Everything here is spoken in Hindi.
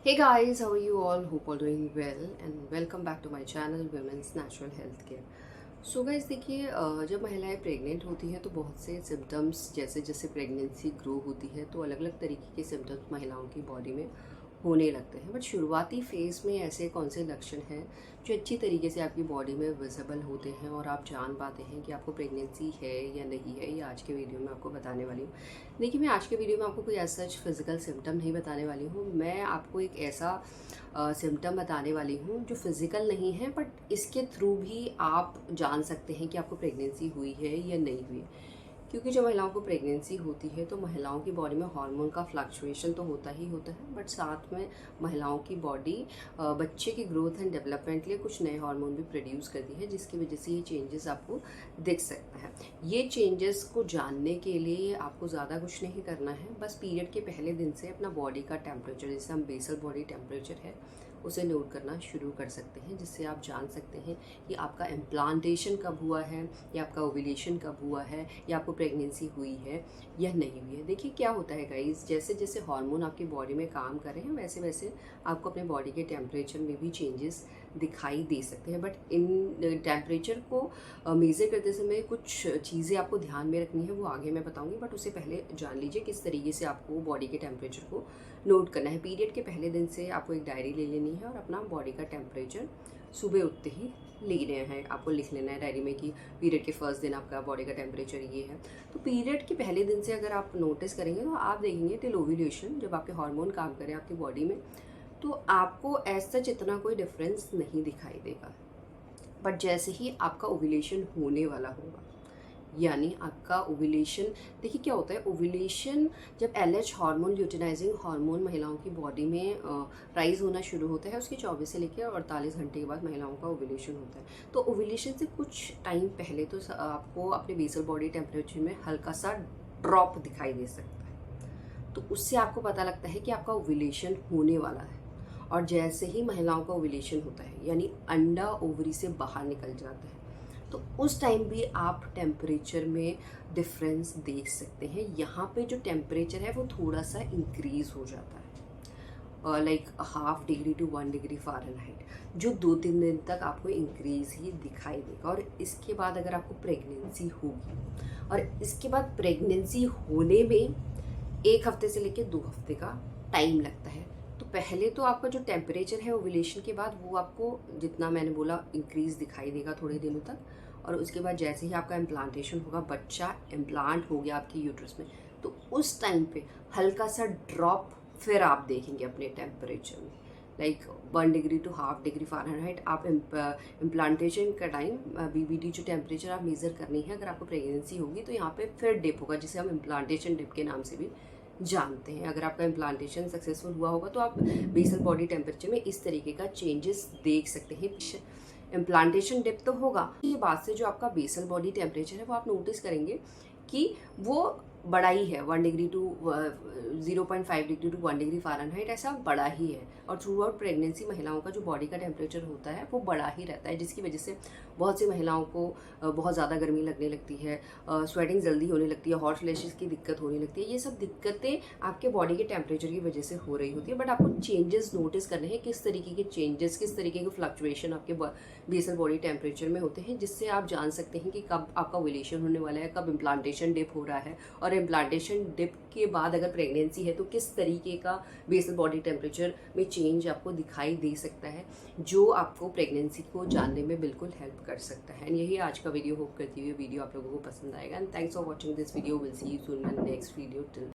Hey guys, how are you all? Hope all doing well and welcome back to my channel Women's Natural Health Care. So guys देखिए, जब महिलाएं प्रेग्नेंट होती हैं तो बहुत से सिम्टम्स जैसे जैसे प्रेगनेंसी ग्रो होती है तो अलग अलग तरीके के सिम्टम्स महिलाओं की बॉडी में होने लगते हैं। बट शुरुआती फेज़ में ऐसे कौन से लक्षण हैं जो अच्छी तरीके से आपकी बॉडी में विजिबल होते हैं और आप जान पाते हैं कि आपको प्रेगनेंसी है या नहीं है, ये आज के वीडियो में आपको बताने वाली हूँ। देखिए, मैं आज के वीडियो में आपको कोई ऐसा सच फिज़िकल सिम्टम नहीं बताने वाली हूँ। मैं आपको एक ऐसा सिम्टम बताने वाली हूँ जो फिज़िकल नहीं है, बट इसके थ्रू भी आप जान सकते हैं कि आपको प्रेगनेंसी हुई है या नहीं हुई। क्योंकि जब महिलाओं को प्रेगनेंसी होती है तो महिलाओं की बॉडी में हार्मोन का फ्लक्चुएशन तो होता ही होता है, बट साथ में महिलाओं की बॉडी बच्चे की ग्रोथ एंड डेवलपमेंट के लिए कुछ नए हार्मोन भी प्रोड्यूस करती है, जिसकी वजह से ये चेंजेस आपको दिख सकता है। ये चेंजेस को जानने के लिए आपको ज़्यादा कुछ नहीं करना है, बस पीरियड के पहले दिन से अपना बॉडी का टेम्परेचर, जिसे हम बेसल बॉडी टेम्परेचर है, उसे नोट करना शुरू कर सकते हैं, जिससे आप जान सकते हैं कि आपका इम्प्लांटेशन कब हुआ है या आपका ओव्यूलेशन कब हुआ है या आपको प्रेगनेंसी हुई है या नहीं हुई है। देखिए क्या होता है गाइस, जैसे जैसे हार्मोन आपकी बॉडी में काम कर रहे हैं वैसे वैसे आपको अपने बॉडी के टेम्परेचर में भी चेंजेस दिखाई दे सकते हैं। बट इन टेम्परेचर को मेज़र करते समय कुछ चीज़ें आपको ध्यान में रखनी है, वो आगे मैं बताऊंगी। बट उससे पहले जान लीजिए किस तरीके से आपको बॉडी के टेम्परेचर को नोट करना है। पीरियड के पहले दिन से आपको एक डायरी ले लेनी है और अपना बॉडी का टेम्परेचर सुबह उठते ही लेना है। आपको लिख लेना है डायरी में कि पीरियड के फर्स्ट दिन आपका बॉडी का टेम्परेचर ये है। तो पीरियड के पहले दिन से अगर आप नोटिस करेंगे तो आप देखेंगे टिल ओव्यूलेशन, जब आपके हार्मोन काम करें आपकी बॉडी में, तो आपको ऐसा इतना कोई डिफरेंस नहीं दिखाई देगा। बट जैसे ही आपका ओव्यूलेशन होने वाला होगा, यानी आपका ओव्यूलेशन, देखिए क्या होता है ओव्यूलेशन, जब एलएच हार्मोन, ल्यूटिनाइजिंग हार्मोन महिलाओं की बॉडी में राइज होना शुरू होता है, उसके 24 से लेकर 48 घंटे के बाद महिलाओं का ओव्यूलेशन होता है। तो ओव्यूलेशन से कुछ टाइम पहले तो आपको अपने बेसल बॉडी टेम्परेचर में हल्का सा ड्रॉप दिखाई दे सकता है। तो उससे आपको पता लगता है कि आपका ओव्यूलेशन होने वाला है। और जैसे ही महिलाओं का ओव्यूलेशन होता है, यानी अंडा ओवरी से बाहर निकल जाता है, तो उस टाइम भी आप टेम्परेचर में डिफरेंस देख सकते हैं। यहाँ पे जो टेम्परेचर है वो थोड़ा सा इंक्रीज हो जाता है, like half degree to 1 degree Fahrenheit, जो 2-3 दिन तक आपको इंक्रीज ही दिखाई देगा। और इसके बाद अगर आपको प्रेगनेंसी होगी, और इसके बाद प्रेगनेंसी होने में 1 हफ्ते से लेकर 2 हफ्ते का टाइम लगता है। तो पहले तो आपका जो टेम्परेचर है ओव्यूलेशन के बाद, वो आपको जितना मैंने बोला इंक्रीज दिखाई देगा थोड़े दिनों तक। और उसके बाद जैसे ही आपका इम्प्लांटेशन होगा, बच्चा इम्प्लांट हो गया आपकी यूट्रस में, तो उस टाइम पे हल्का सा ड्रॉप फिर आप देखेंगे अपने टेम्परेचर में, like 1 degree to half degree Fahrenheit. आप इम्प्लांटेशन का टाइम बीबीडी जो टेम्परेचर आप मेज़र करनी है, अगर आपको प्रेगनेंसी होगी तो यहाँ पे फिर डिप होगा, जिसे हम इम्प्लांटेशन डिप के नाम से भी जानते हैं। अगर आपका इम्प्लांटेशन सक्सेसफुल हुआ होगा तो आप बेसल बॉडी टेम्परेचर में इस तरीके का चेंजेस देख सकते हैं। इम्प्लांटेशन डिप तो होगा, ये बात से जो आपका बेसल बॉडी टेम्परेचर है वो आप नोटिस करेंगे कि वो बड़ा ही है, 1 degree to 0.5 degree to 1 degree Fahrenheit, ऐसा बड़ा ही है। और थ्रू आउट प्रेगनेंसी महिलाओं का जो बॉडी का टेम्परेचर होता है वो बड़ा ही रहता है, जिसकी वजह से बहुत सी महिलाओं को बहुत ज़्यादा गर्मी लगने लगती है, स्वेटिंग जल्दी होने लगती है, हॉट फ्लैशेस की दिक्कत होने लगती है। ये सब दिक्कतें आपके बॉडी के टेम्परेचर की वजह से हो रही होती है। बट आपको चेंजेस नोटिस करने हैं, किस तरीके के चेंजेस, किस तरीके के फ्लक्चुएशन आपके बेसल बॉडी टेम्परेचर में होते हैं, जिससे आप जान सकते हैं कि कब आपका ओव्यूलेशन होने वाला है, कब इम्प्लांटेशन डिप हो रहा है। और इम्प्लांटेशन डिप के बाद अगर प्रेगनेंसी है तो किस तरीके का बेसल बॉडी टेम्परेचर में चेंज आपको दिखाई दे सकता है, जो आपको प्रेगनेंसी को जानने में बिल्कुल हेल्प कर सकता है। यही आज का वीडियो, होप करती हुई वीडियो आप लोगों को पसंद आएगा। And thanks for watching this video. Will see you soon in next video. Till